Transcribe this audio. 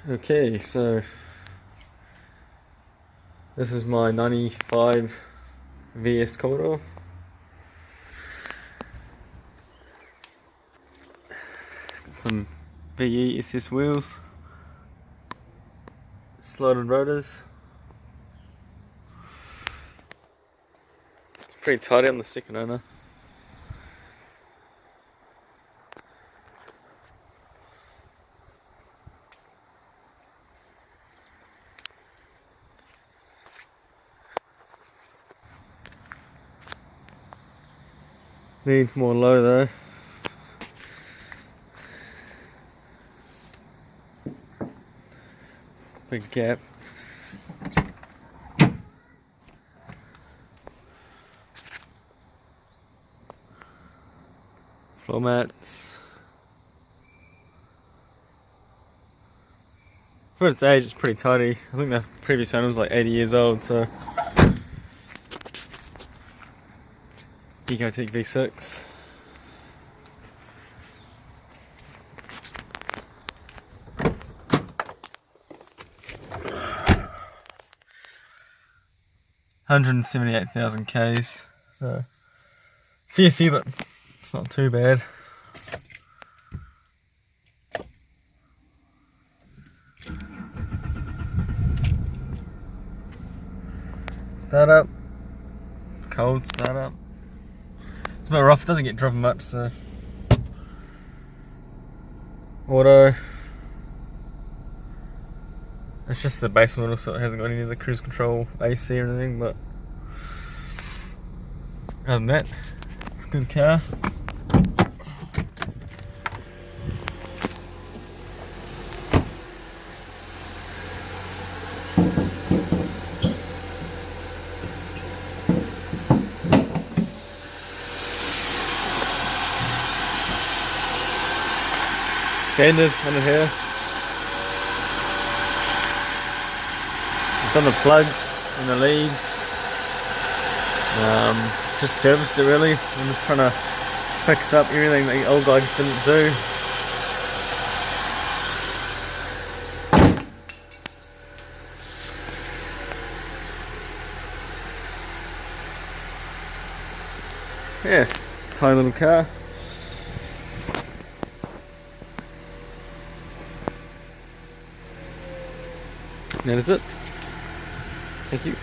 Okay, so this is my 95 VS Commodore. Got some VE SS wheels, slotted rotors. It's pretty tidy on the second owner. Needs more low though. Big gap. Floor mats. For its age, it's pretty tidy. I think the previous owner was like 80 years old, so. Ecotech V6. $178,000 Ks, so few, but it's not too bad. Start up, cold start up. It's a bit rough, it doesn't get driven much, so. Auto. It's just the base model, so it hasn't got any of the cruise control AC or anything, but other than that, it's a good car. Standard under here. I've done the plugs and the leads. Just serviced it really. I'm just trying to fix up everything that the old guy didn't do. Yeah, it's a tiny little car. That is it. Thank you.